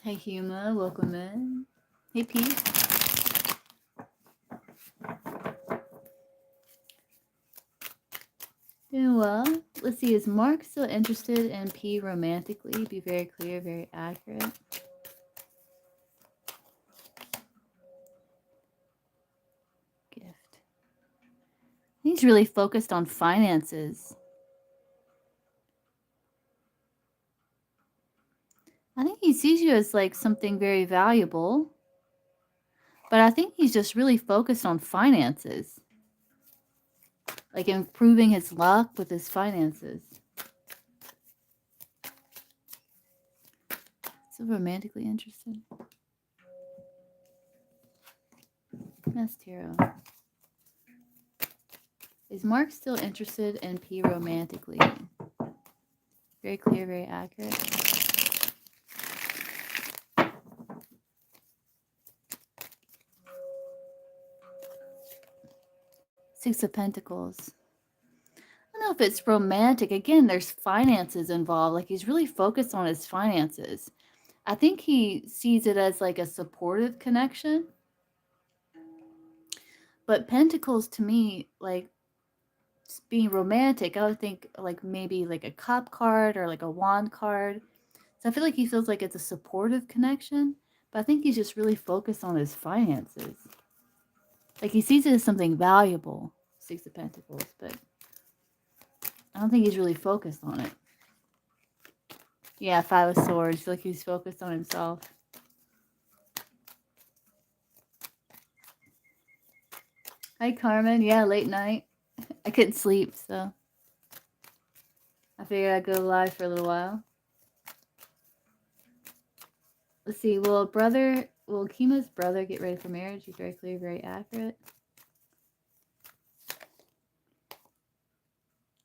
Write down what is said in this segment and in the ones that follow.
Hey Huma, welcome in. Hey Pete. Doing well. Let's see, is Mark still interested in P romantically? Be very clear, very accurate. Gift. He's really focused on finances. I think he sees you as like something very valuable, but I think he's just really focused on finances. Like improving his luck with his finances. So romantically interested. That's tarot. Is Mark still interested in P romantically? Very clear, very accurate. Six of Pentacles. I don't know if it's romantic. Again, there's finances involved. Like he's really focused on his finances. I think he sees it as like a supportive connection. But Pentacles to me, like being romantic, I would think like maybe like a cup card or like a wand card. So I feel like he feels like it's a supportive connection. But I think he's just really focused on his finances. Like he sees it as something valuable, Six of Pentacles, but I don't think he's really focused on it. Yeah, Five of Swords. I feel like he's focused on himself. Hi, Carmen. Yeah, late night. I couldn't sleep, so I figured I'd go live for a little while. Let's see. Will Kima's brother get ready for marriage? He's very clear, very accurate.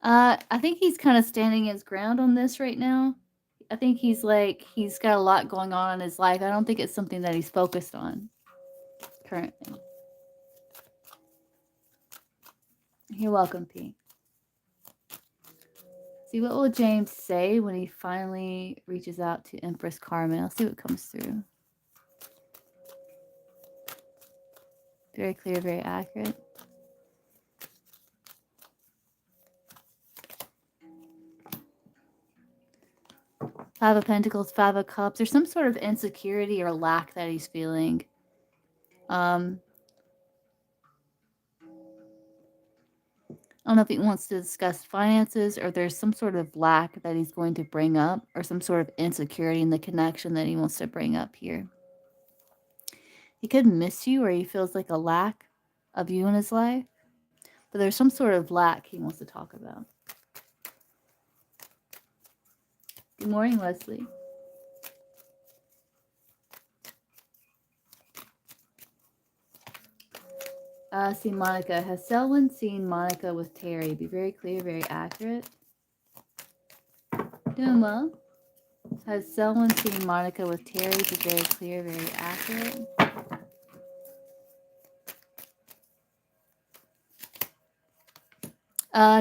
I think he's kind of standing his ground on this right now. I think he's got a lot going on in his life. I don't think it's something that he's focused on currently. You're welcome, P. See, what will James say when he finally reaches out to Empress Carmen? I'll see what comes through. Very clear, very accurate. Five of Pentacles, Five of Cups. There's some sort of insecurity or lack that he's feeling. I don't know if he wants to discuss finances or there's some sort of lack that he's going to bring up or some sort of insecurity in the connection that he wants to bring up here. He could miss you or he feels like a lack of you in his life, but there's some sort of lack he wants to talk about. Good morning, Leslie. See Monica. Has Selwyn seen Monica with Terry? Be very clear, very accurate. Doing well. Has Selwyn seen Monica with Terry? Be very clear, very accurate.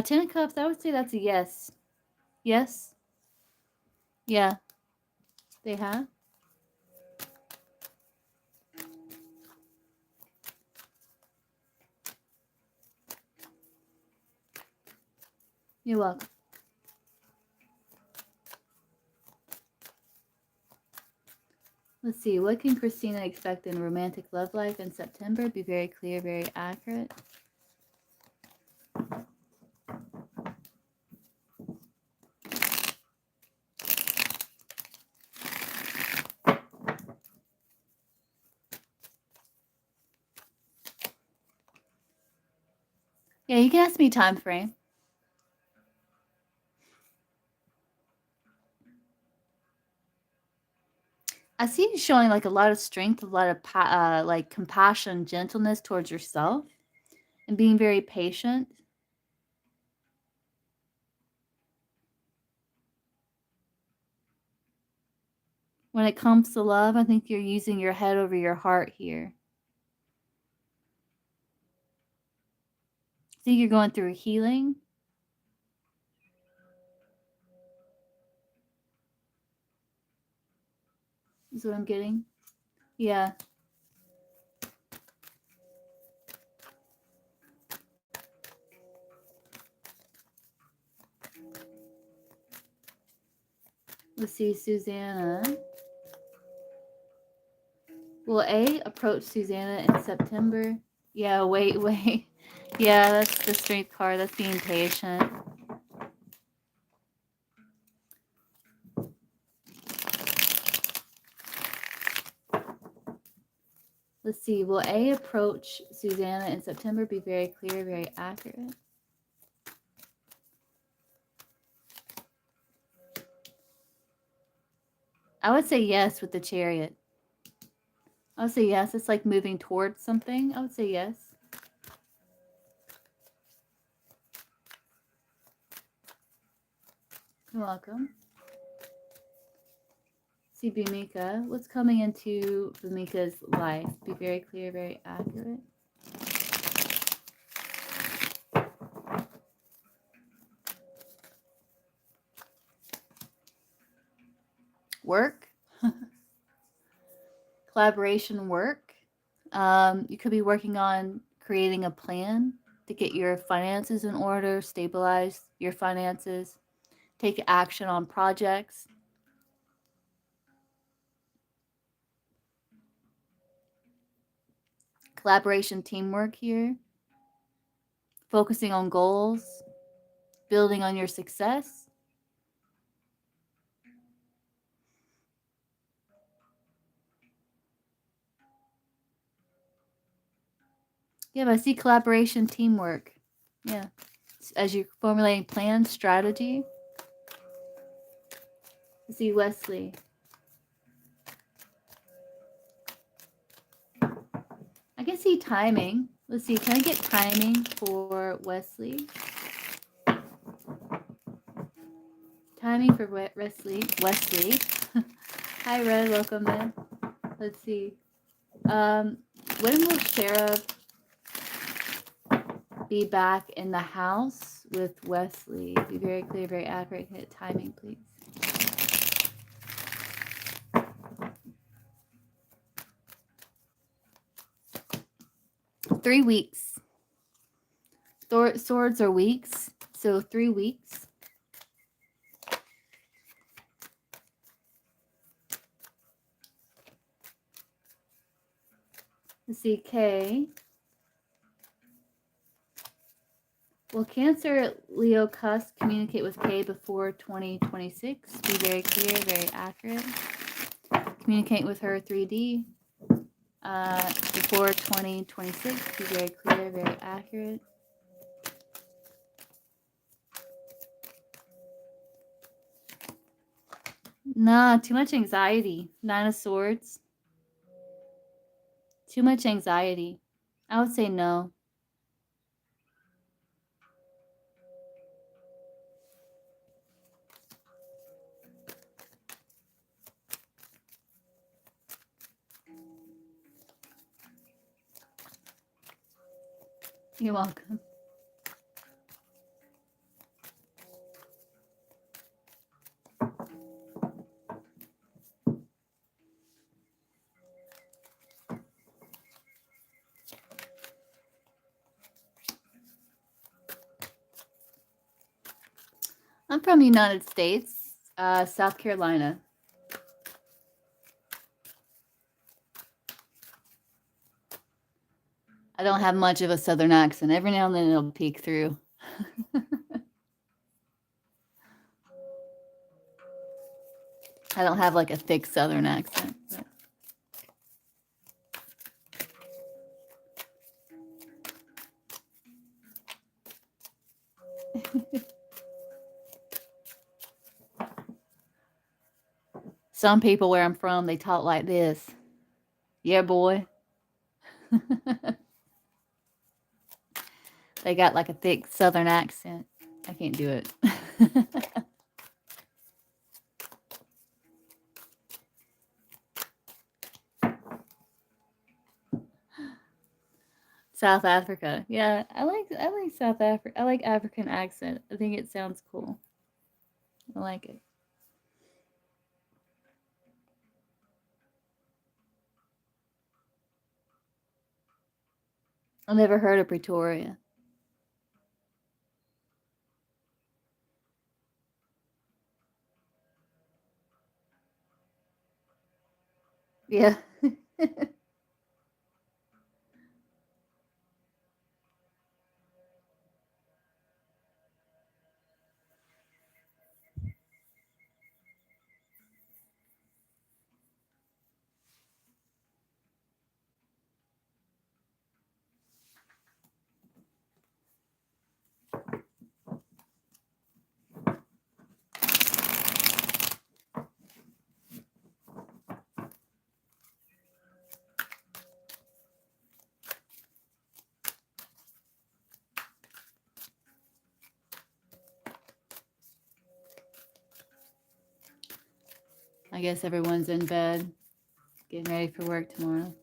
Ten of Cups, I would say that's a yes. Yes? Yeah. They have? You're welcome. Let's see. What can Christina expect in romantic love life in September? Be very clear, very accurate. Yeah, you can ask me time frame. I see you showing like a lot of strength, a lot of like compassion, gentleness towards yourself, and being very patient. When it comes to love, I think you're using your head over your heart here. I think you're going through healing. is what I'm getting. Yeah. Let's see, Susanna. Will A approach Susanna in September? Yeah, wait. Yeah, that's the strength card. That's being patient. Let's see. Will A approach Susanna in September? Be very clear, very accurate. I would say yes with the Chariot. I would say yes. It's like moving towards something. I would say yes. You're welcome. See, Bhumika. What's coming into Bhumika's life? Be very clear, very accurate. Work. Collaboration work. You could be working on creating a plan to get your finances in order, stabilize your finances, take action on projects. Collaboration teamwork here. Focusing on goals, building on your success. Yeah, but I see collaboration teamwork. Yeah. As you're formulating plans, strategy. I see Wesley. I can see timing. Let's see. Can I get timing for Wesley? Timing for Wesley. Hi, Red. Welcome in. Let's see. When will Sheriff be back in the house with Wesley? Be very clear, very accurate. Hit timing, please. Three weeks. Swords are weeks, so 3 weeks. Let's see, K. Will Cancer Leo Cusp communicate with K before 2026? Be very clear, very accurate. Communicate with her 3D before 2026. Be very clear, very accurate. Nah, too much anxiety. 9 of Swords. Too much anxiety. I would say no. You're welcome. I'm from the United States, South Carolina. I don't have much of a Southern accent. Every now and then it'll peek through. I don't have like a thick Southern accent. But. Some people where I'm from, they talk like this. Yeah, boy. They got like a thick Southern accent. I can't do it. South Africa. Yeah, I like South Africa. I like African accent. I think it sounds cool. I like it. I've never heard of Pretoria. Yeah. I guess everyone's in bed, getting ready for work tomorrow.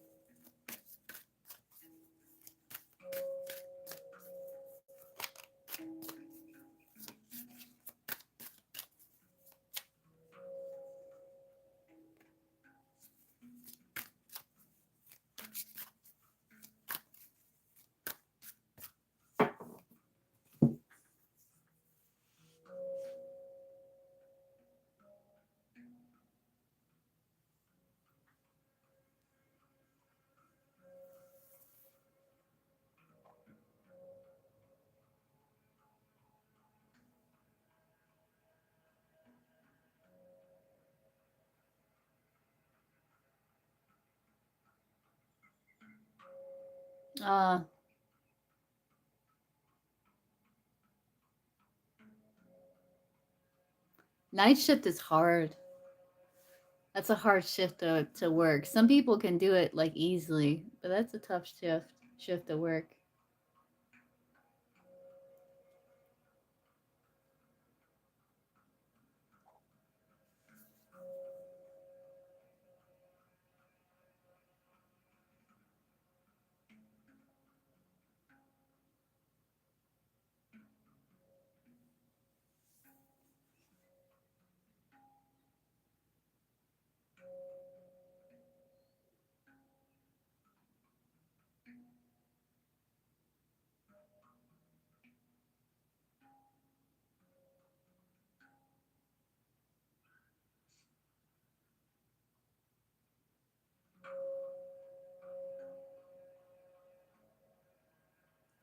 Uh, Night shift is hard. That's a hard shift to work. Some people can do it like easily, but that's a tough shift to work.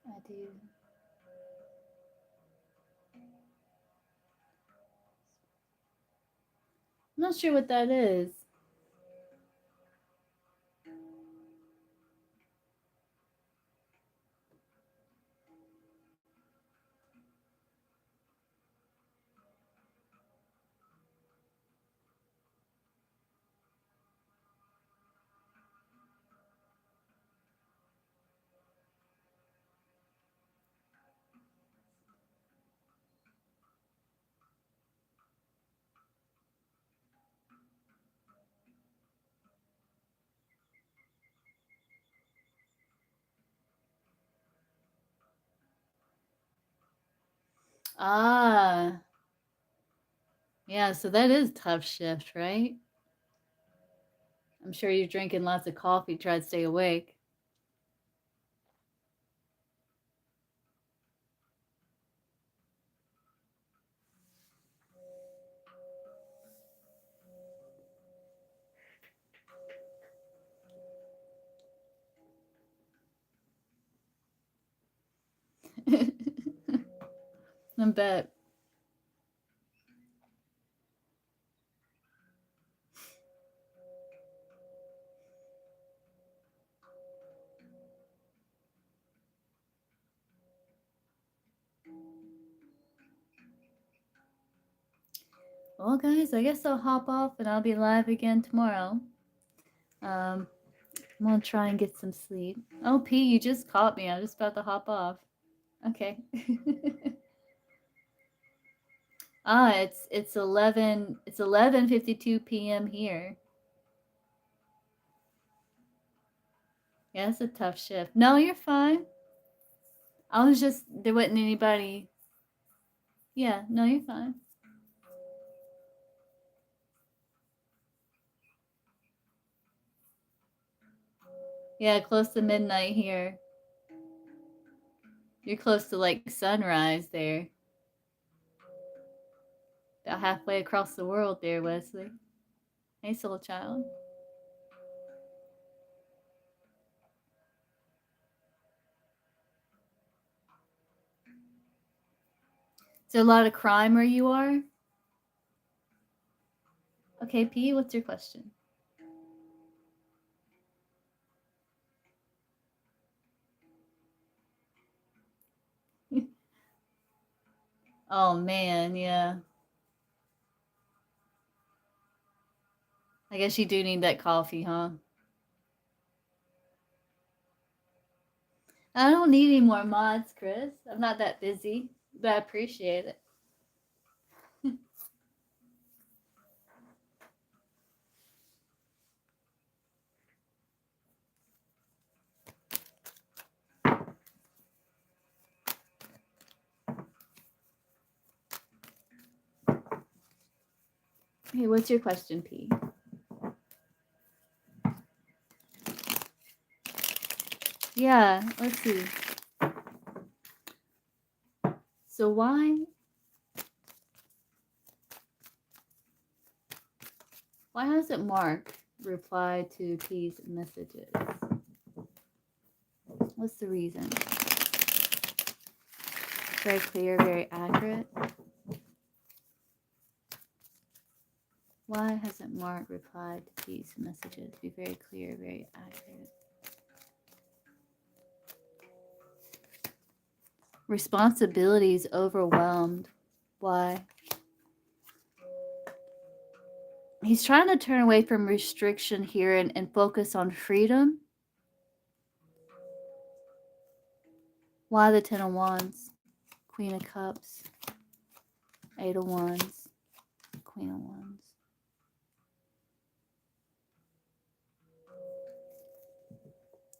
I do. I'm not sure what that is. Ah, yeah, so that is tough shift, right? I'm sure you're drinking lots of coffee, try to stay awake. I bet. Well, guys, I guess I'll hop off and I'll be live again tomorrow. Um, I'm gonna try and get some sleep. Oh, P, you just caught me. I'm just about to hop off. Okay. It's 11:52 p.m. here. Yeah, it's a tough shift. No, you're fine. I was just there wasn't anybody. Yeah, no, you're fine. Yeah, close to midnight here. You're close to like sunrise there. About halfway across the world there, Wesley. Hey, soul child. Is there a lot of crime where you are? Okay, P, what's your question? Oh man, yeah. I guess you do need that coffee, huh? I don't need any more mods, Chris. I'm not that busy, but I appreciate it. Hey, what's your question, P? Yeah, let's see. So why hasn't Mark replied to P's messages? What's the reason? Very clear, very accurate. Why hasn't Mark replied to P's messages? Be very clear, very accurate. Responsibilities overwhelmed. Why? He's trying to turn away from restriction here and focus on freedom. Why the Ten of Wands? Queen of Cups. Eight of Wands. Queen of Wands.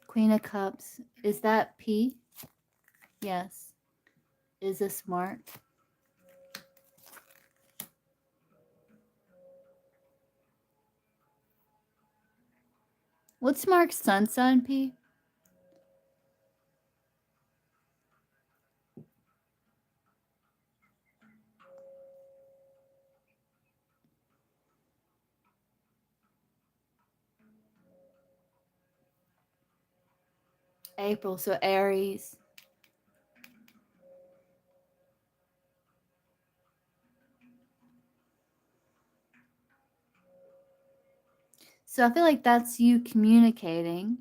Queen of Cups. Is that P? Yes. Is this Mark? What's Mark's sun sign, P? April, so Aries. So I feel like that's you communicating.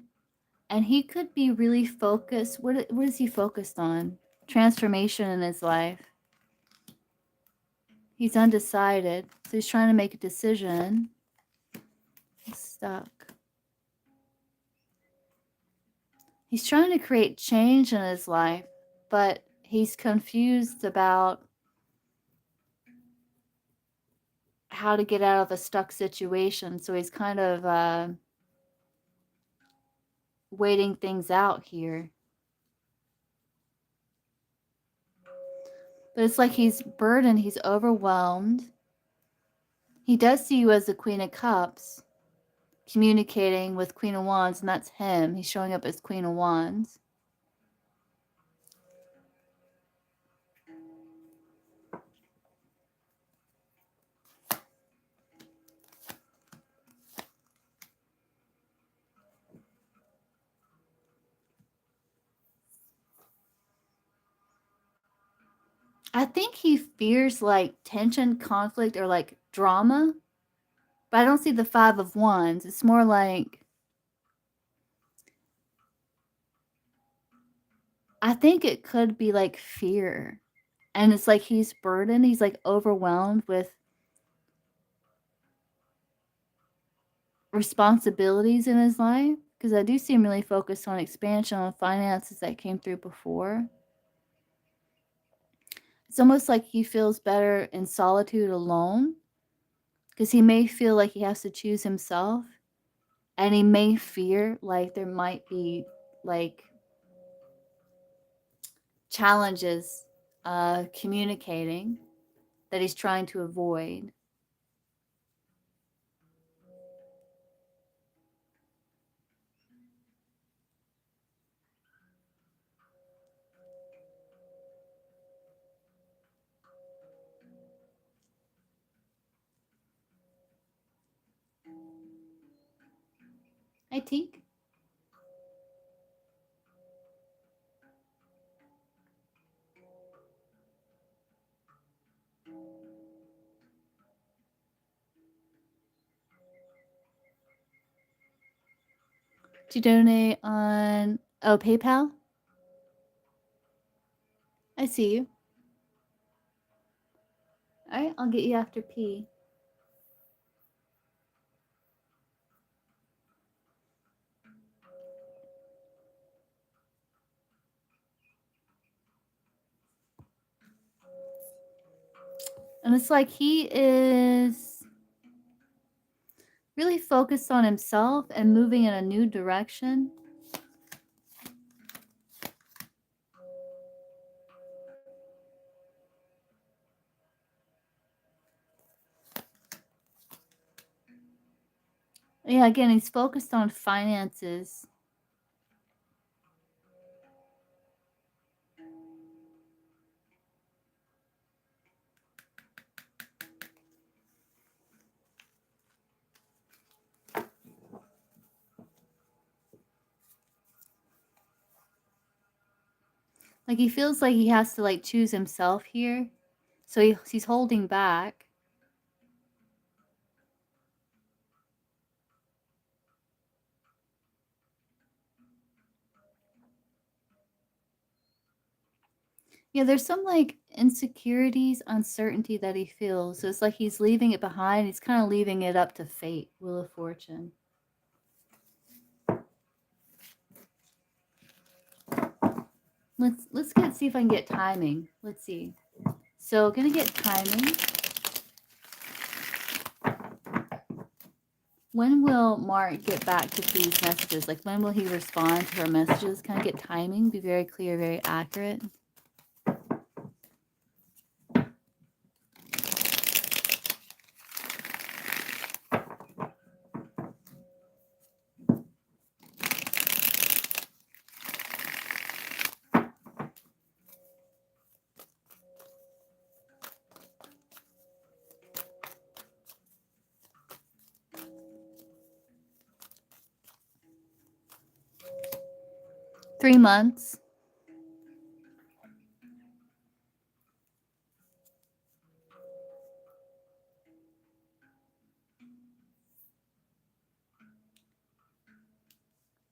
And he could be really focused. What is he focused on? Transformation in his life. He's undecided. So he's trying to make a decision. He's stuck. He's trying to create change in his life, but he's confused about how to get out of a stuck situation. So he's kind of waiting things out here. But it's like he's burdened, he's overwhelmed. He does see you as the Queen of Cups, communicating with Queen of Wands, and that's him. He's showing up as Queen of Wands. I think he fears like tension, conflict, or like drama. But I don't see the Five of Wands. It's more like, I think it could be like fear. And it's like he's burdened. He's like overwhelmed with responsibilities in his life. Because I do see him really focused on expansion, on finances that came through before. It's almost like he feels better in solitude alone. Because he may feel like he has to choose himself. And he may fear like there might be like challenges communicating that he's trying to avoid. Hi, Tink. Did you donate on PayPal? I see you. All right, I'll get you after P. And it's like he is really focused on himself and moving in a new direction. Yeah, again, he's focused on finances. Like he feels like he has to like choose himself here. So he's holding back. Yeah, there's some like insecurities, uncertainty that he feels. So it's like he's leaving it behind. He's kind of leaving it up to fate, Wheel of Fortune. Let's see if I can get timing. Let's see. So gonna get timing. When will Mark get back to P's messages? Like when will he respond to her messages? Kind of get timing, be very clear, very accurate. $3 months.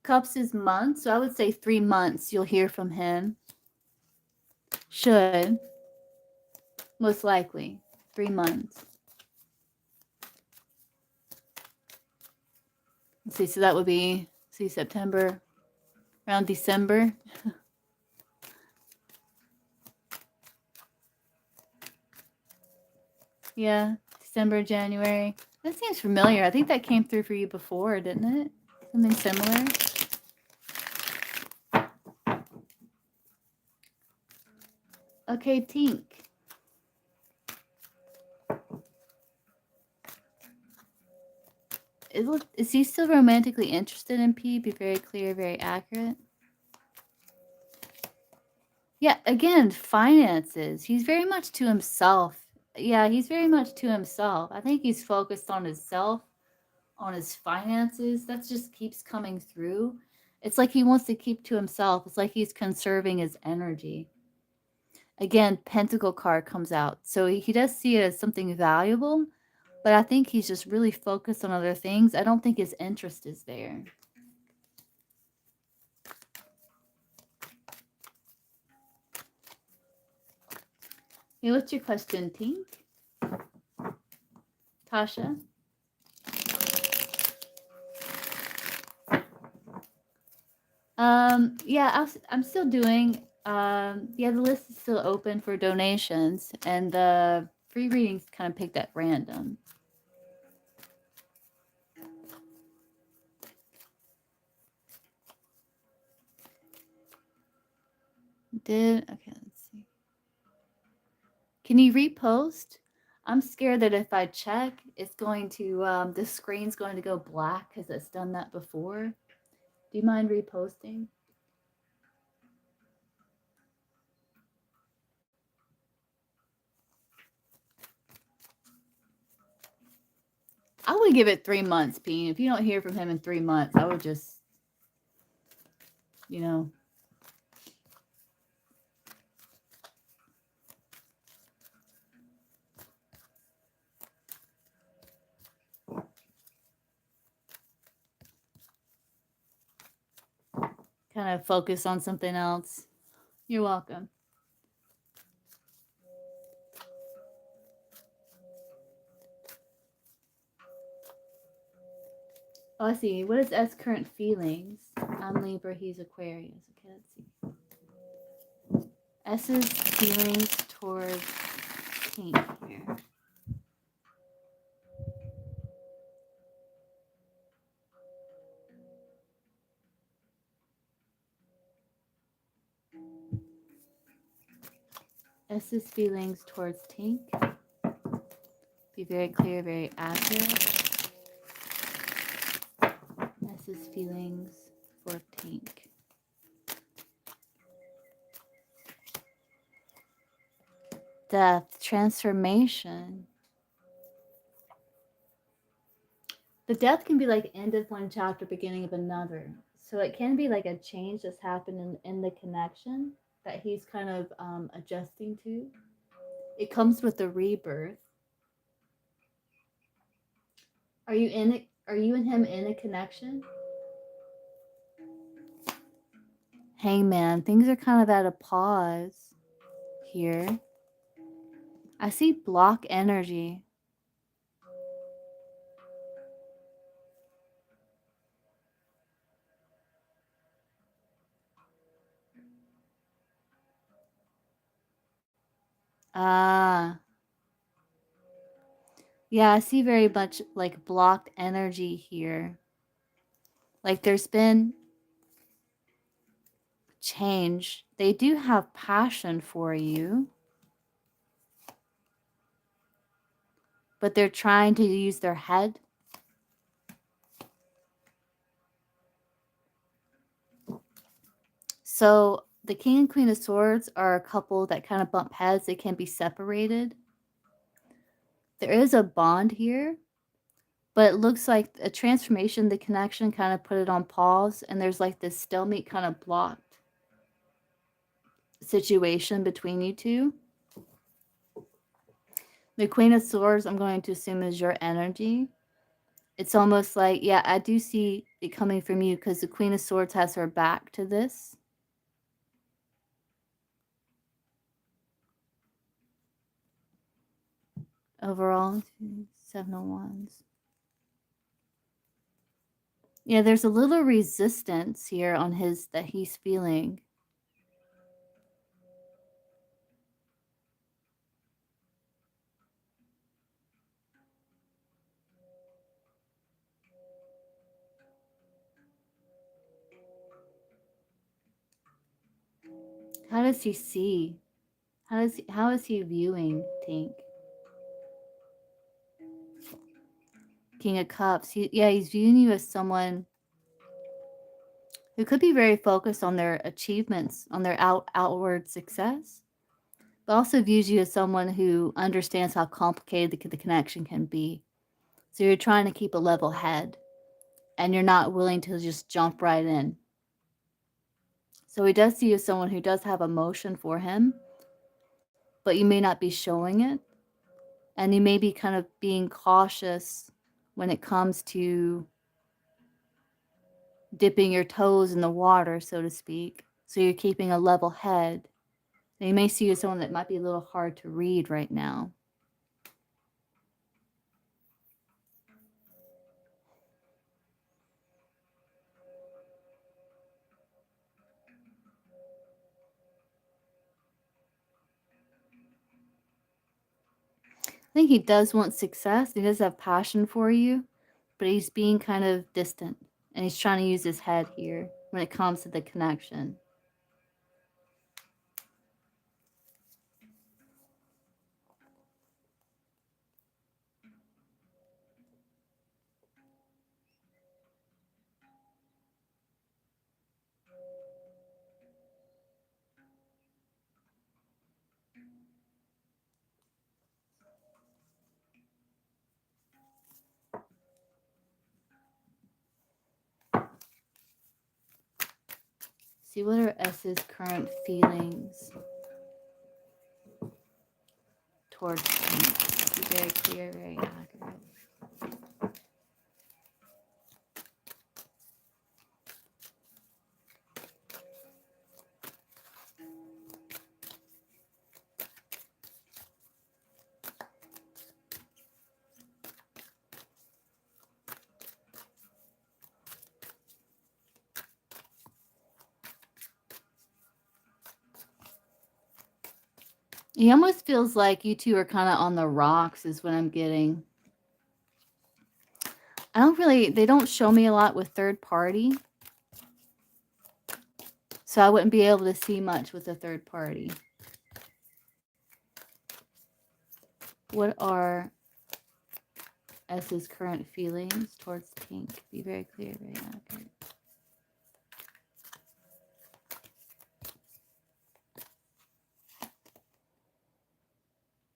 Cups is months, so I would say 3 months you'll hear from him. Should. Most likely. 3 months. Let's see, so that would be, see, September, around December. Yeah, December, January. That seems familiar. I think that came through for you before, didn't it? Something similar. Okay, Tink. Is he still romantically interested in P? Be very clear, very accurate. Yeah, again, finances. He's very much to himself. Yeah, he's very much to himself. I think he's focused on himself, on his finances. That just keeps coming through. It's like he wants to keep to himself. It's like he's conserving his energy. Again, Pentacle card comes out. So he does see it as something valuable, but I think he's just really focused on other things. I don't think his interest is there. Hey, what's your question, Tink? Tasha? Yeah, I'm still doing. Yeah, the list is still open for donations, and the free readings kind of picked at random. Okay, let's see. Can you repost? I'm scared that if I check, it's going to the screen's going to go black because it's done that before. Do you mind reposting? I would give it 3 months, Peen. If you don't hear from him in 3 months, I would just, you know, kind of focus on something else. You're welcome. Oh, I see. What is S current feelings? I'm Libra, he's Aquarius. Okay, let's see. S's feelings towards Pink here. S's feelings towards Tink. Be very clear, very accurate. S's feelings for Tink. Death, transformation. The death can be like end of one chapter, beginning of another. So it can be like a change that's happened in the connection that he's kind of adjusting to. It comes with the rebirth. Are you in it? Are you and him in a connection? Hangman, things are kind of at a pause here. I see block energy. Ah. Yeah, I see very much like blocked energy here. Like there's been change. They do have passion for you, but they're trying to use their head. So the King and Queen of Swords are a couple that kind of bump heads. They can be separated. There is a bond here, but it looks like a transformation, the connection kind of put it on pause, and there's like this stalemate kind of blocked situation between you two. The Queen of Swords, I'm going to assume, is your energy. It's almost like, yeah, I do see it coming from you because the Queen of Swords has her back to this. Overall, 7 of Wands. Yeah, there's a little resistance here on his that he's feeling. How does he see? How is he viewing Tink? King of Cups. He's viewing you as someone who could be very focused on their achievements, on their outward success, but also views you as someone who understands how complicated the connection can be. So you're trying to keep a level head, and you're not willing to just jump right in. So he does see you as someone who does have emotion for him, but you may not be showing it. And you may be kind of being cautious when it comes to dipping your toes in the water, so to speak. So you're keeping a level head. And you may see you as someone that might be a little hard to read right now. I think he does want success. He does have passion for you, but he's being kind of distant. And he's trying to use his head here when it comes to the connection. See, what are S's current feelings towards pink? Be very clear, very accurate. He almost feels like you two are kind of on the rocks, is what I'm getting. They don't show me a lot with third party. So I wouldn't be able to see much with a third party. What are S's current feelings towards pink? Be very clear, very accurate.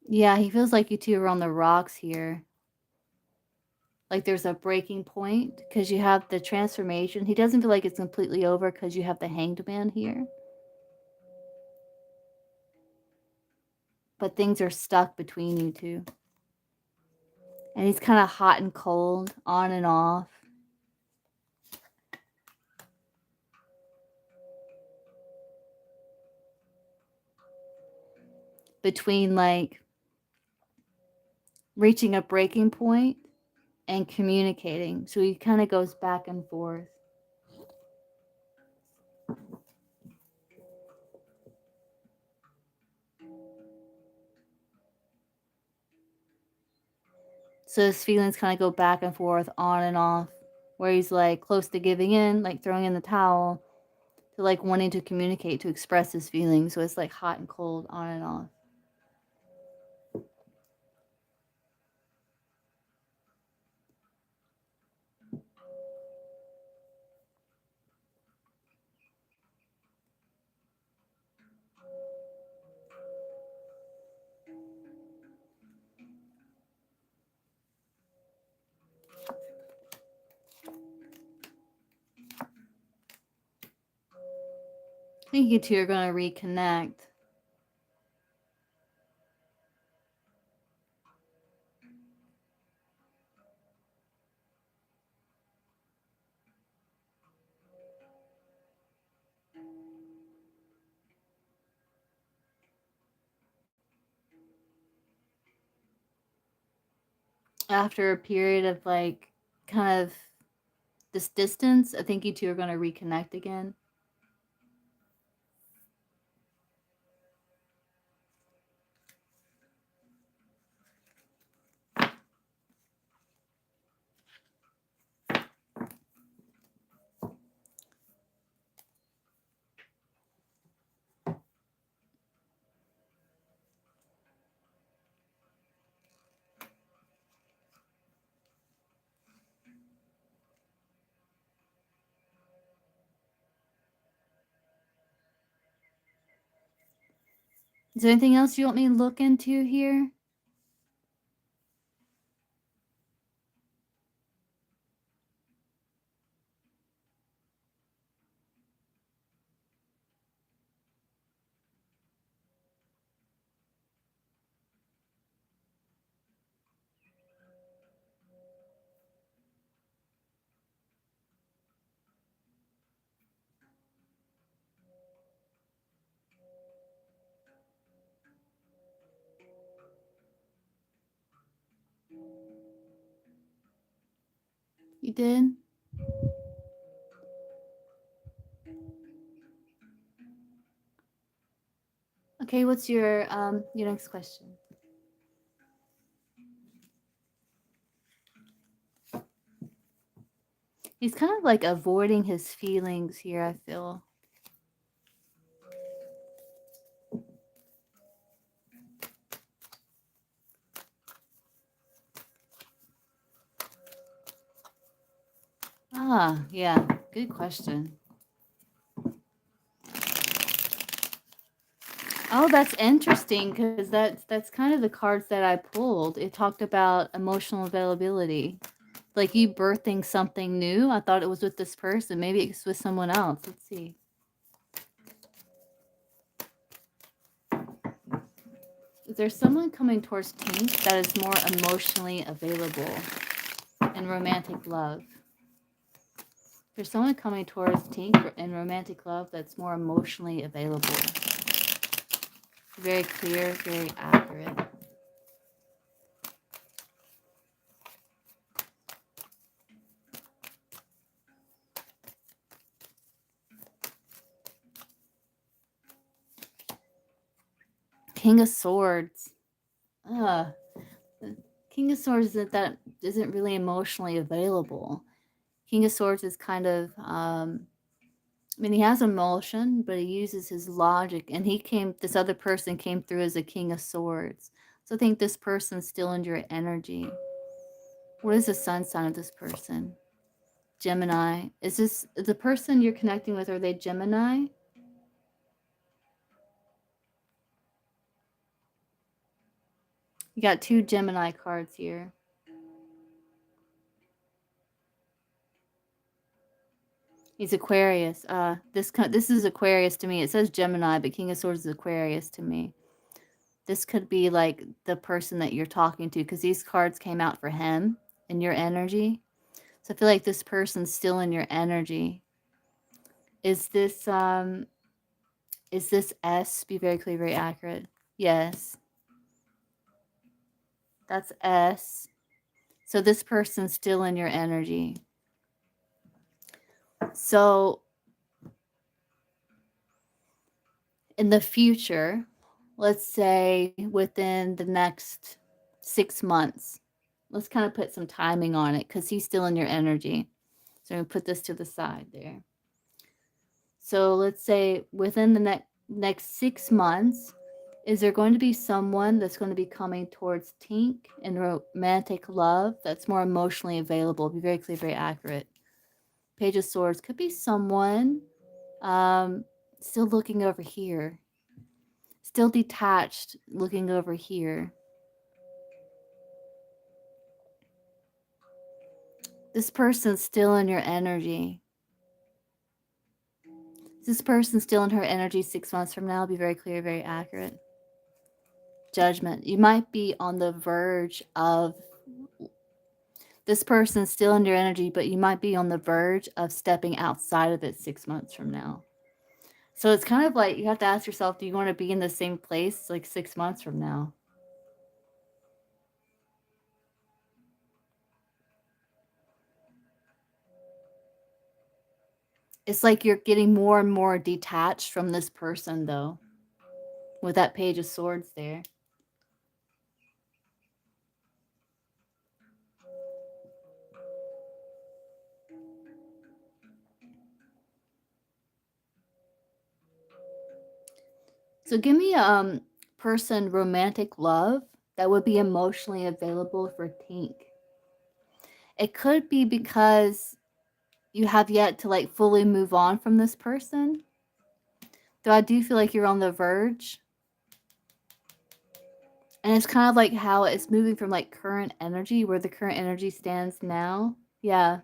Yeah, he feels like you two are on the rocks here. Like there's a breaking point because you have the transformation. He doesn't feel like it's completely over because you have the hanged man here. But things are stuck between you two. And he's kind of hot and cold, on and off. Between like reaching a breaking point and communicating. So he kind of goes back and forth. So his feelings kind of go back and forth, on and off, where he's like close to giving in, like throwing in the towel, to like wanting to communicate, to express his feelings. So it's like hot and cold, on and off. I think you two are going to reconnect. After a period of like kind of this distance, I think you two are going to reconnect again. Is there anything else you want me to look into here? You did? Okay, what's your next question? He's kind of like avoiding his feelings here, I feel. Ah, yeah, good question. Oh, that's interesting because that's kind of the cards that I pulled. It talked about emotional availability. Like you birthing something new. I thought it was with this person. Maybe it's with someone else. Let's see. there's someone coming towards Tink that is more emotionally available in romantic love. There's someone coming towards Tink in romantic love that's more emotionally available. Very clear, very accurate. King of Swords. King of Swords isn't really emotionally available. King of Swords is kind of, I mean, he has emotion, but he uses his logic. And this other person came through as a King of Swords. So I think this person's still in your energy. What is the sun sign of this person? Gemini. Is this the person you're connecting with? Are they Gemini? You got 2 Gemini cards here. He's Aquarius. This is Aquarius to me. It says Gemini, but King of Swords is Aquarius to me. This could be like the person that you're talking to, because these cards came out for him in your energy. So I feel like this person's still in your energy. Is this S? Be very clear, very accurate. Yes. That's S. So this person's still in your energy. So in the future, let's say within the next 6 months, let's kind of put some timing on it because he's still in your energy. So I'm going to put this to the side there. So let's say within the next 6 months, is there going to be someone that's going to be coming towards Tink in romantic love that's more emotionally available? Be very clear, very accurate. Page of Swords could be someone still looking over here. Still detached, looking over here. This person's still in your energy. This person's still in her energy 6 months from now. Be very clear, very accurate. Judgment. You might be on the verge of this person's still in your energy, but you might be on the verge of stepping outside of it 6 months from now. So it's kind of like you have to ask yourself, do you want to be in the same place like 6 months from now? It's like you're getting more and more detached from this person, though, with that Page of Swords there. So give me a person romantic love that would be emotionally available for Tink. It could be because you have yet to like fully move on from this person. Though I do feel like you're on the verge. And it's kind of like how it's moving from like current energy, where the current energy stands now. Yeah.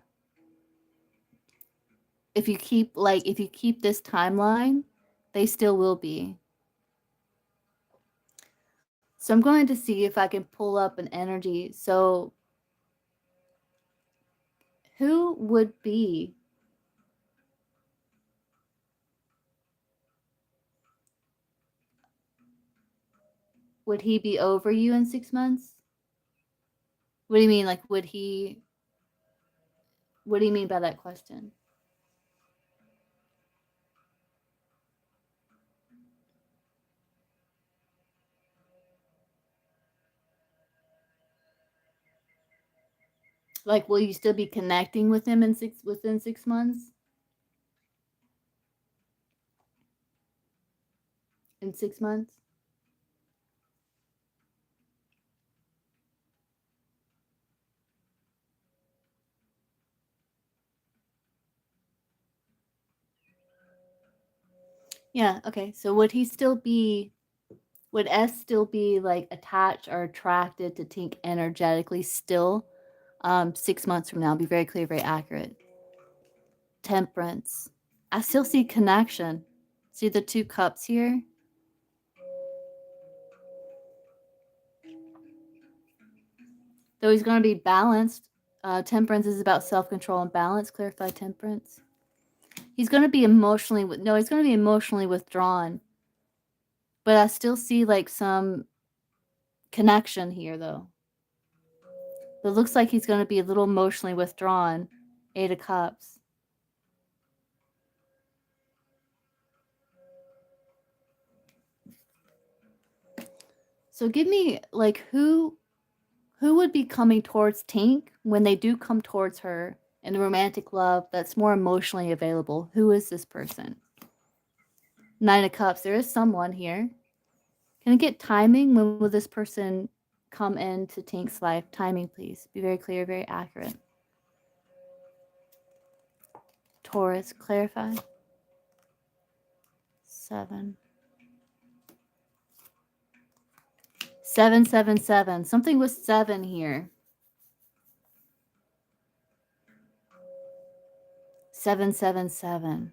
If you keep this timeline, they still will be. So I'm going to see if I can pull up an energy. So who would be would he be over you in 6 months? What do you mean? Like, would he? What do you mean by that question? Like, will you still be connecting with him within 6 months? In 6 months? Yeah. Okay. So would he still be? Would S still be like attached or attracted to Tink energetically still? 6 months from now, be very clear, very accurate. Temperance. I still see connection. See the 2 cups here? Though he's going to be balanced. Temperance is about self-control and balance. Clarify temperance. He's going to be emotionally he's going to be emotionally withdrawn. But I still see like some connection here though. But it looks like he's going to be a little emotionally withdrawn. 8 of Cups. So give me like who would be coming towards Tink when they do come towards her in romantic love that's more emotionally available? Who is this person? 9 of Cups. There is someone here. Can I get timing? When will this person come into Tink's life? Timing, please. Be very clear, very accurate. Taurus, clarify. 7. 777. Something with 7 here. 777.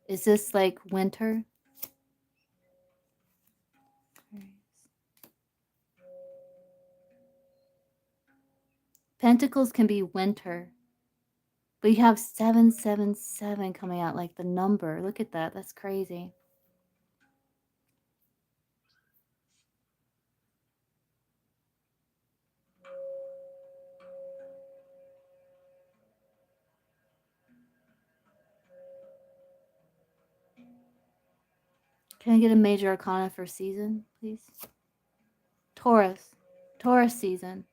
Is this like winter? Pentacles can be winter. But you have 777 coming out, like the number. Look at that. That's crazy. Can I get a major arcana for season, please? Taurus. Taurus season.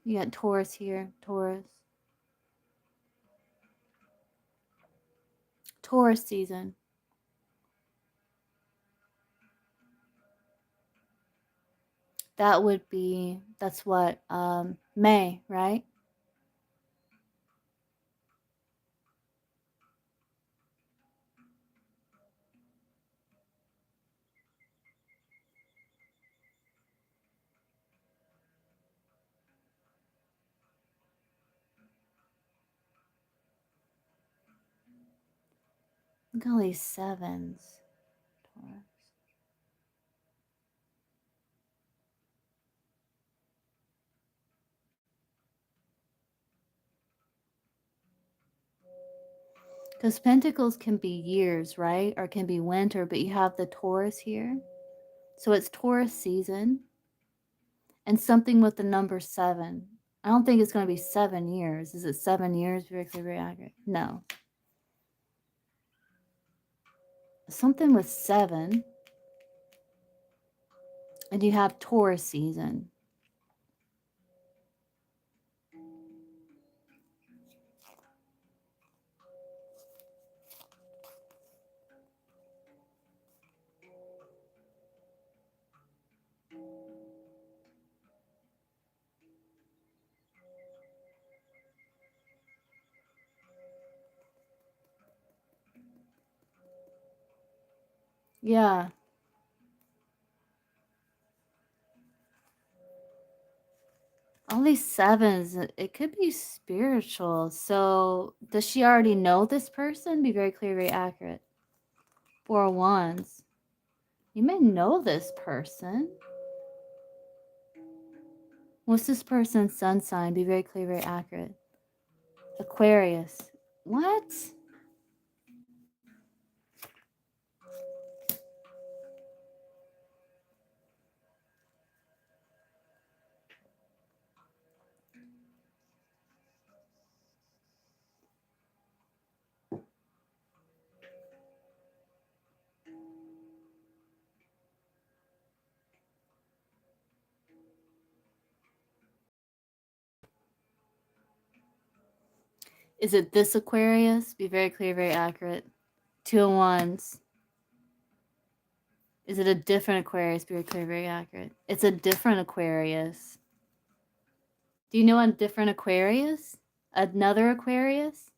You got Taurus here. Taurus. Taurus season. That would be, that's what, May, right? Look at all these 7s. Taurus. Because Pentacles can be years, right? Or can be winter, but you have the Taurus here. So it's Taurus season. And something with the number 7. I don't think it's going to be 7 years. Is it 7 years? Very clear, very accurate. No. Something with 7. And you have Taurus season. Yeah. All these 7s, it could be spiritual. So does she already know this person? Be very clear, very accurate. 4 of Wands. You may know this person. What's this person's sun sign? Be very clear, very accurate. Aquarius. What? Is it this Aquarius? Be very clear, very accurate. 2 of Wands. Is it a different Aquarius? Be very clear, very accurate. It's a different Aquarius. Do you know a different Aquarius? Another Aquarius?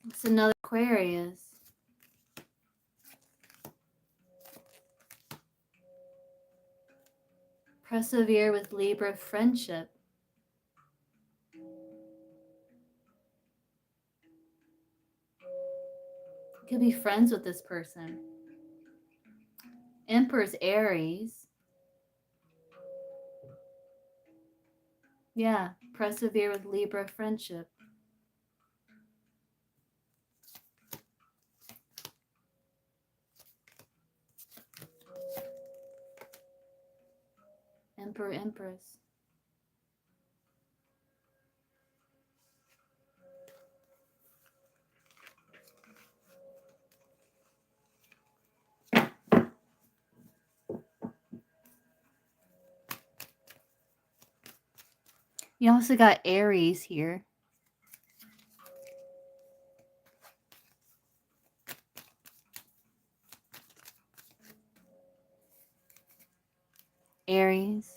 It's another Aquarius. Persevere with Libra friendship. You could be friends with this person. Emperor's Aries. Yeah, persevere with Libra friendship. Emperor, Empress. You also got Aries here. Aries.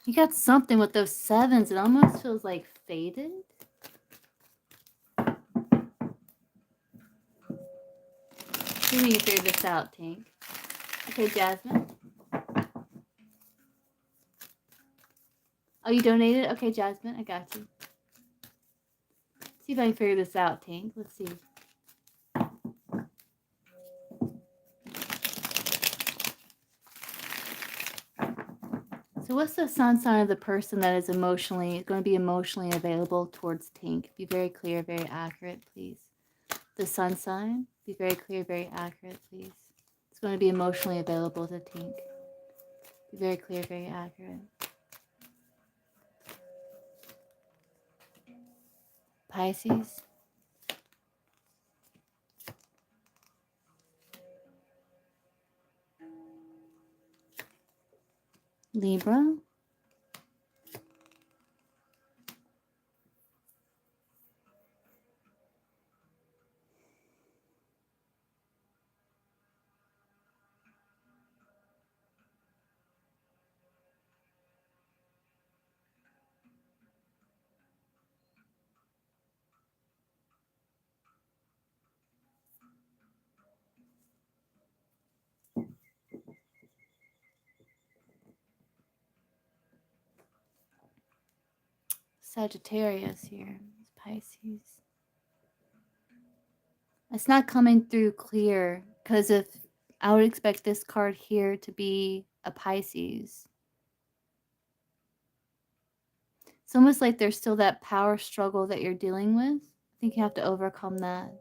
You got something with those sevens. It almost feels like faded. See if you can figure this out, Tink. Okay, Jasmine. Oh, you donated? Okay, Jasmine, I got you. See if I can figure this out, Tink. Let's see. So what's the sun sign of the person that is going to be emotionally available towards Tink? Be very clear, very accurate, please. The sun sign, be very clear, very accurate, please. It's going to be emotionally available to Tink. Be very clear, very accurate. Pisces. Libra. Sagittarius here. Pisces. It's not coming through clear because if I would expect this card here to be a Pisces. It's almost like there's still that power struggle that you're dealing with. I think you have to overcome that.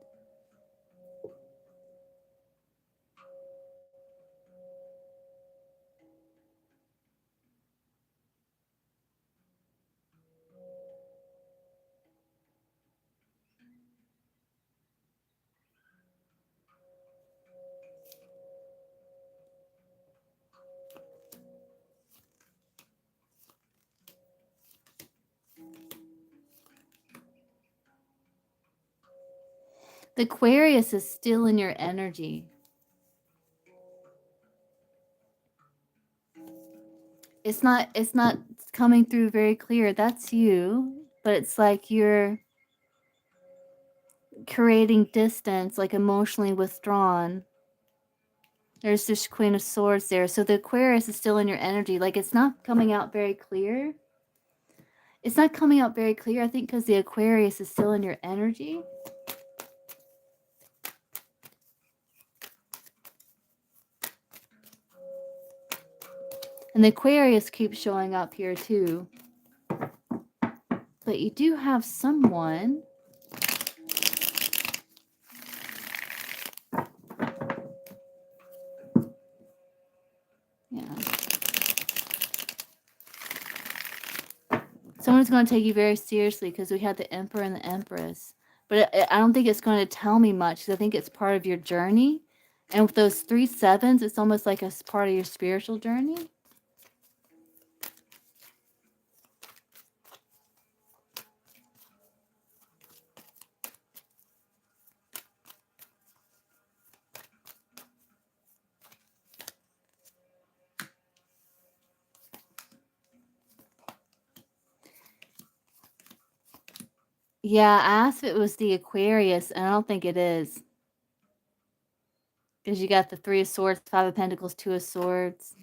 The Aquarius is still in your energy. It's not coming through very clear. That's you, but it's like you're creating distance, like emotionally withdrawn. There's this Queen of Swords there. So the Aquarius is still in your energy. Like it's not coming out very clear. It's not coming out very clear, I think, because the Aquarius is still in your energy. And the Aquarius keeps showing up here too. But you do have someone. Yeah. Someone's going to take you very seriously because we had the Emperor and the Empress. But I don't think it's going to tell me much because I think it's part of your journey. And with those 3 sevens, it's almost like a part of your spiritual journey. Yeah, I asked if it was the Aquarius, and I don't think it is. Because you got the Three of Swords, Five of Pentacles, Two of Swords.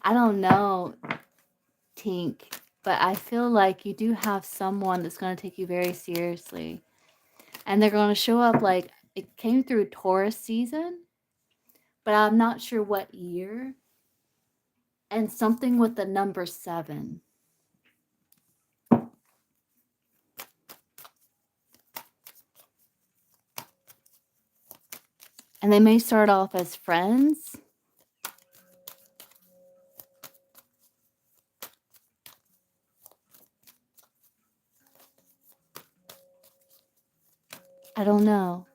I don't know, Tink, but I feel like you do have someone that's going to take you very seriously. And they're going to show up like it came through Taurus season, but I'm not sure what year. And something with the number 7. And they may start off as friends. I don't know.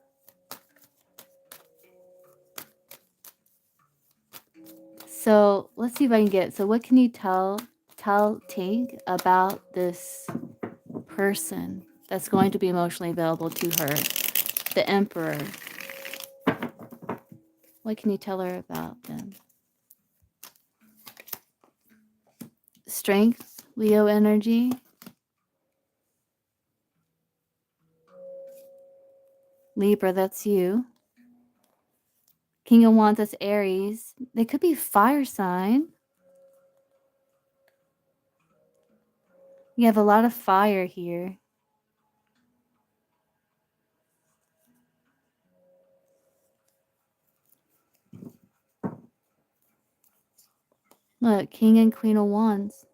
So let's see if I can get. So what can you tell Tink about this person that's going to be emotionally available to her? The Emperor. What can you tell her about them? Strength, Leo energy. Libra, that's you. King of Wands, that's Aries. They could be fire sign. You have a lot of fire here. Look, King and Queen of Wands.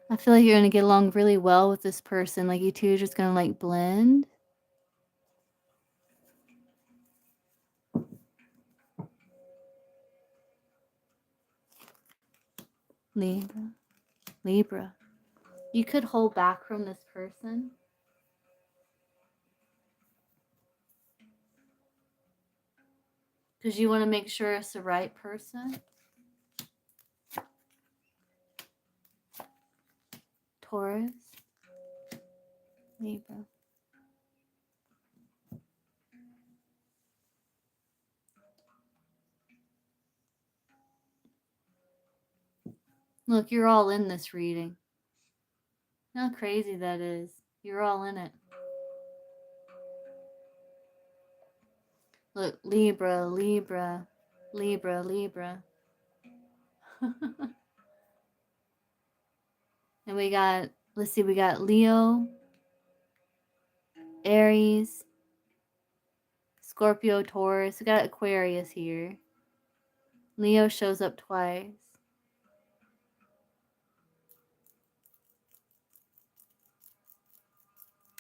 I feel like you're going to get along really well with this person. Like you two are just going to like blend. Libra. Libra. You could hold back from this person. Because you want to make sure it's the right person. Taurus. Libra. Look, you're all in this reading. How crazy that is. You're all in it. Look, Libra, Libra, Libra, Libra. And we got, let's see, we got Leo, Aries, Scorpio, Taurus. We got Aquarius here. Leo shows up twice.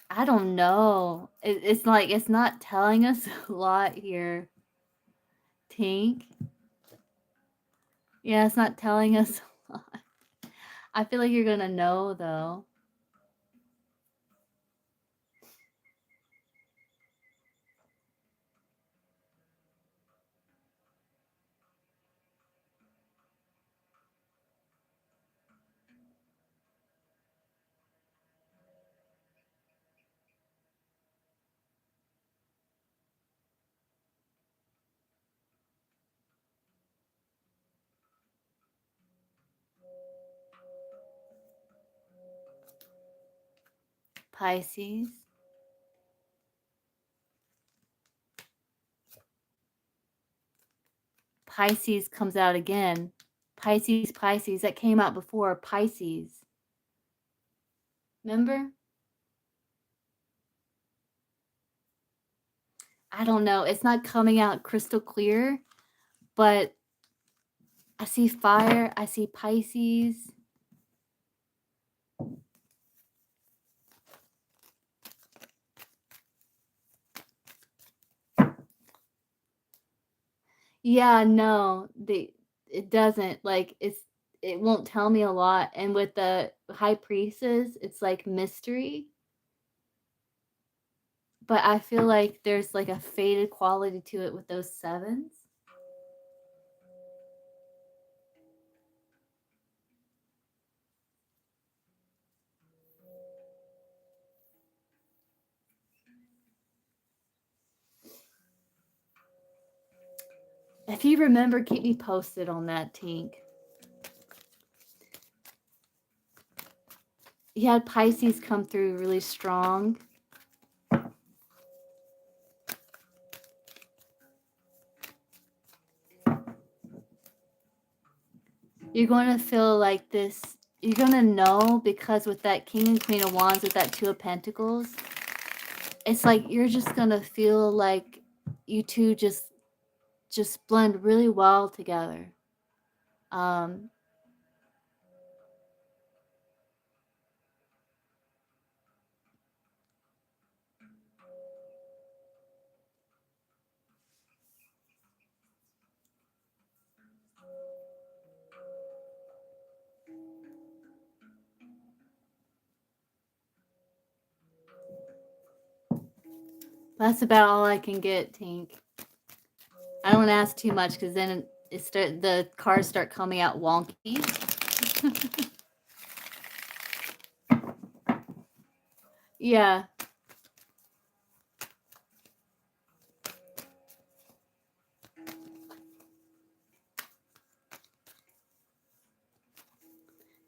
I don't know. It's like, it's not telling us a lot here. Tink. Yeah, it's not telling us a lot. I feel like you're going to know, though. Pisces. Pisces comes out again. Pisces, Pisces. That came out before. Pisces. Remember? I don't know. It's not coming out crystal clear, but I see fire. I see Pisces. Yeah, no, it doesn't. Like it won't tell me a lot. And with the high priestess, it's like mystery. But I feel like there's like a faded quality to it with those 7s. If you remember, keep me posted on that, Tink. You had Pisces come through really strong. You're going to feel like this. You're going to know, because with that King and Queen of Wands, with that Two of Pentacles, it's like you're just going to feel like you two just blend really well together. That's about all I can get, Tink. I don't want to ask too much, because then the cards start coming out wonky. Yeah.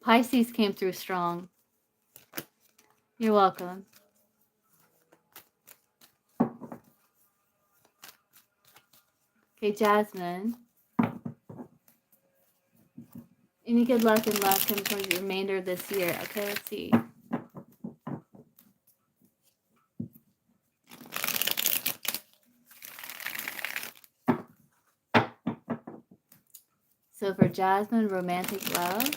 Pisces came through strong. You're welcome. Okay, Jasmine. Any good luck and love comes from the remainder of this year. Okay, let's see. So for Jasmine, romantic love.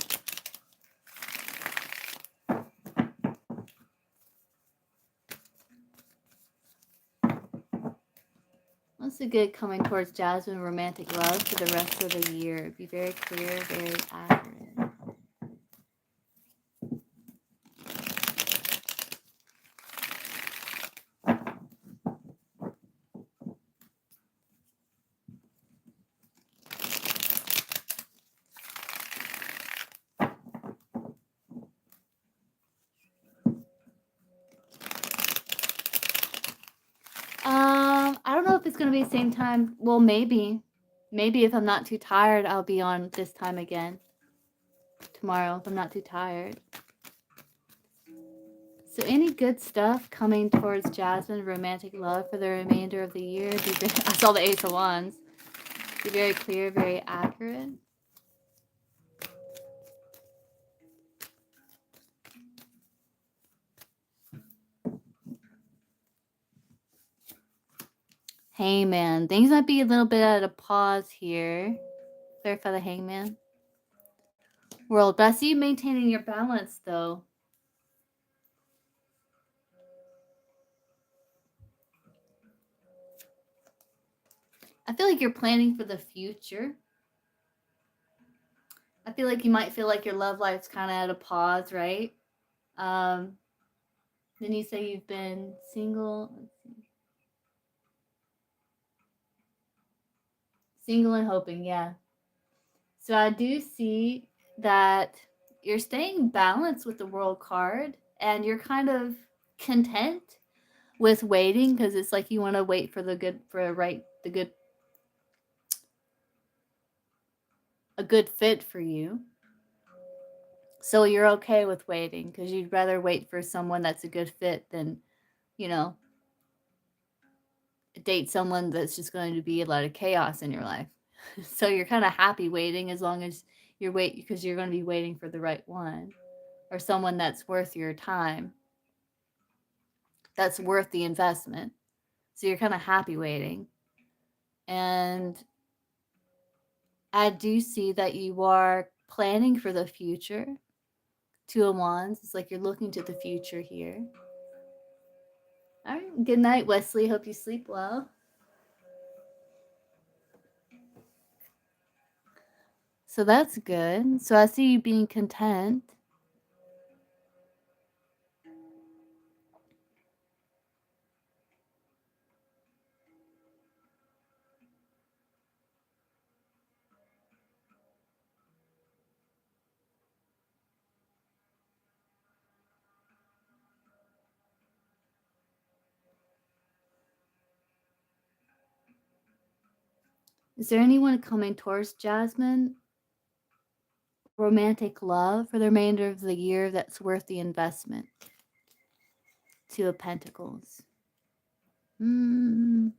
What's the good coming towards Jasmine, romantic love for the rest of the year? Be very clear, very accurate. I don't know if it's going to be the same time. Well, maybe. Maybe if I'm not too tired, I'll be on this time again. Tomorrow, if I'm not too tired. So any good stuff coming towards Jasmine, romantic love for the remainder of the year? I saw the Ace of Wands. Be very clear, very accurate. Hangman. Things might be a little bit at a pause here. Clarify the Hangman. World. But I see you maintaining your balance, though. I feel like you're planning for the future. I feel like you might feel like your love life's kind of at a pause, right? Then you say you've been single. Let's see. Single and hoping, yeah. So I do see that you're staying balanced with the World card, and you're kind of content with waiting, because it's like you want to wait for a good fit for you. So you're okay with waiting, because you'd rather wait for someone that's a good fit than, date someone that's just going to be a lot of chaos in your life. So you're kind of happy waiting, as long as because you're going to be waiting for the right one, or someone that's worth your time, that's worth the investment. So you're kind of happy waiting. And I do see that you are planning for the future. Two of Wands. It's like you're looking to the future here. All right. Good night, Wesley. Hope you sleep well. So that's good. So I see you being content. Is there anyone coming towards Jasmine? Romantic love for the remainder of the year that's worth the investment? Two of Pentacles. Might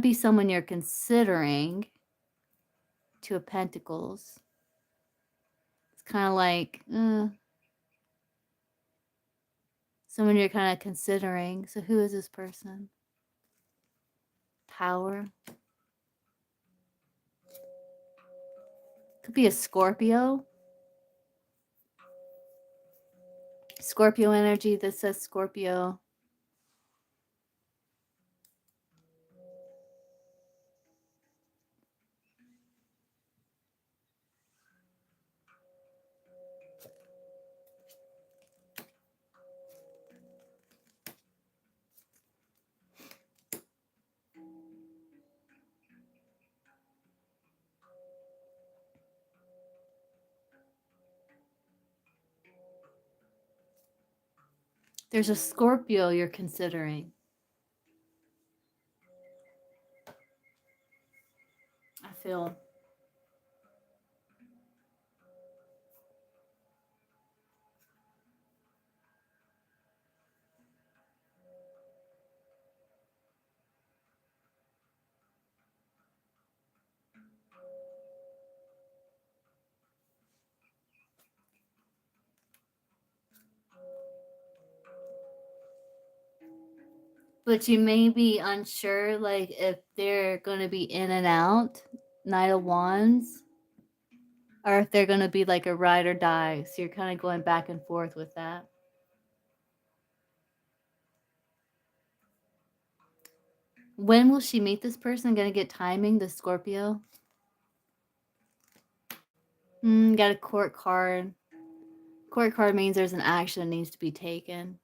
be someone you're considering. Two of Pentacles. It's kind of like someone you're kind of considering. So who is this person? Tower. Could be a Scorpio. Scorpio energy. This says Scorpio. There's a Scorpio you're considering. I feel. But you may be unsure, like, if they're going to be in and out, Knight of Wands, or if they're going to be like a ride or die. So you're kind of going back and forth with that. When will she meet this person? Going to get timing, the Scorpio? Got a court card. Court card means there's an action that needs to be taken.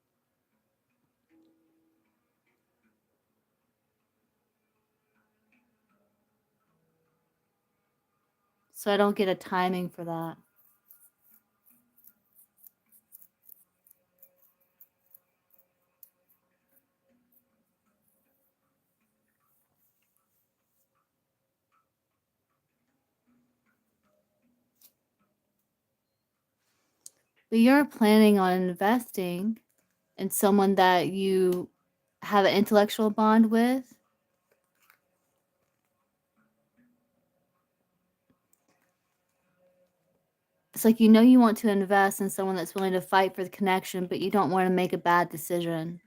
So I don't get a timing for that. But you're planning on investing in someone that you have an intellectual bond with. It's like you want to invest in someone that's willing to fight for the connection, but you don't want to make a bad decision.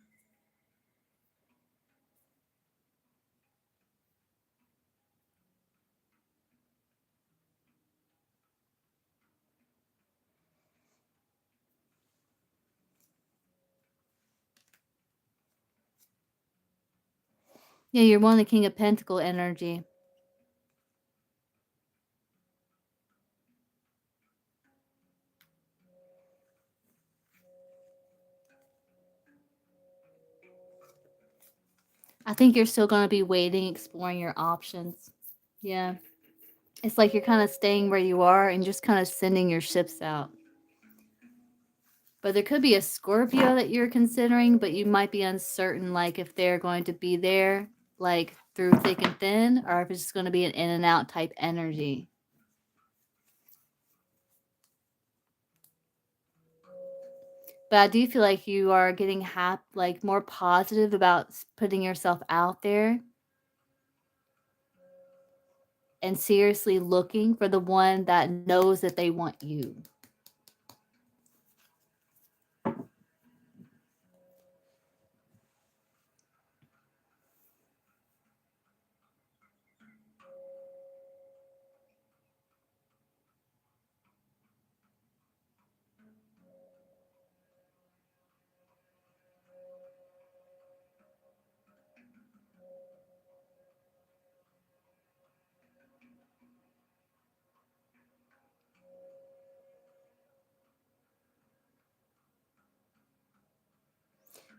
Yeah, you're one of the King of Pentacle energy. I think you're still going to be waiting, exploring your options. Yeah. It's like you're kind of staying where you are and just kind of sending your ships out. But there could be a Scorpio that you're considering, but you might be uncertain, like if they're going to be there, like through thick and thin, or if it's just going to be an in and out type energy. But I do feel like you are getting like more positive about putting yourself out there and seriously looking for the one that knows that they want you.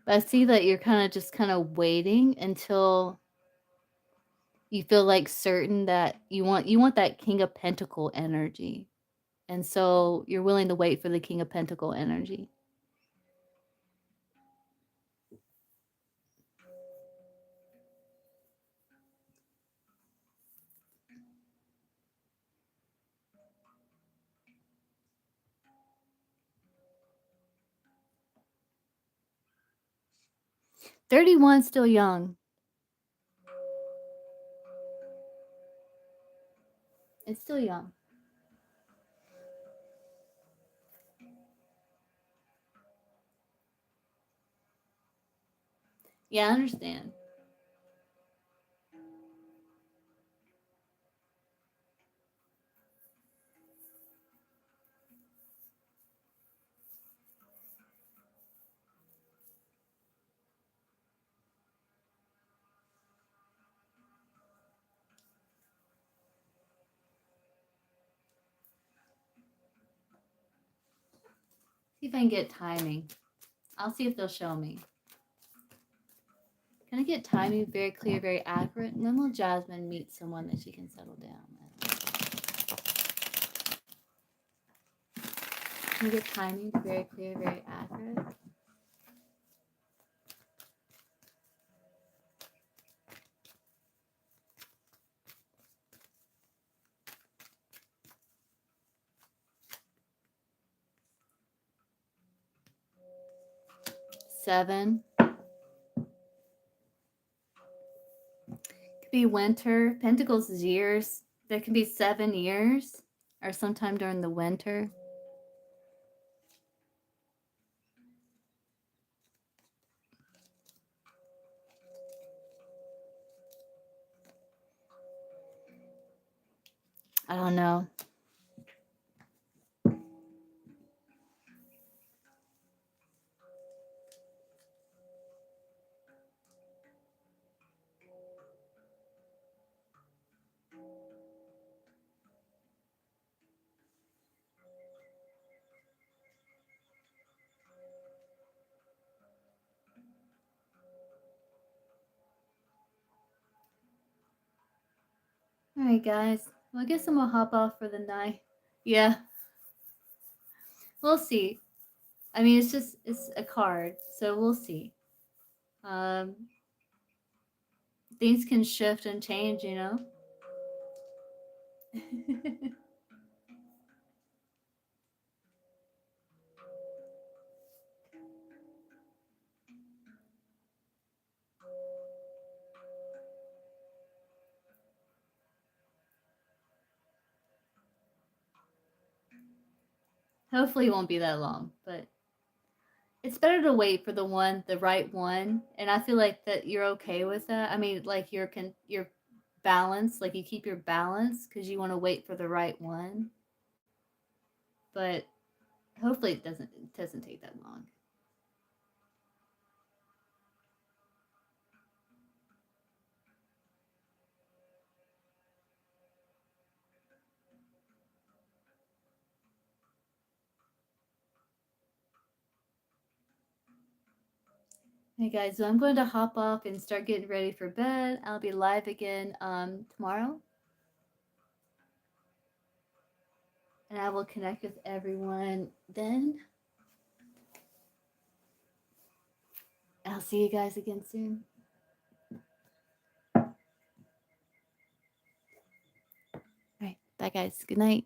But I see that you're kind of waiting until you feel like certain that you want that King of Pentacle energy. And so you're willing to wait for the King of Pentacle energy. 31 still young. It's still young. Yeah, I understand. See if I can get timing. I'll see if they'll show me. Can I get timing very clear, very accurate? And then will Jasmine meet someone that she can settle down with? Can I get timing very clear, very accurate? Seven. Could be winter. Pentacles is years. That can be 7 years or sometime during the winter. I don't know. All right, guys. Well, I guess I'm gonna hop off for the night. Yeah, we'll see. I mean, it's a card, so we'll see. Um, things can shift and change, you know. Hopefully, it won't be that long, but it's better to wait for the right one. And I feel like that you're okay with that. I mean, like your balance, like you keep your balance because you want to wait for the right one. But hopefully, it doesn't take that long. Hey guys, so I'm going to hop off and start getting ready for bed. I'll be live again tomorrow. And I will connect with everyone then. I'll see you guys again soon. All right. Bye, guys. Good night.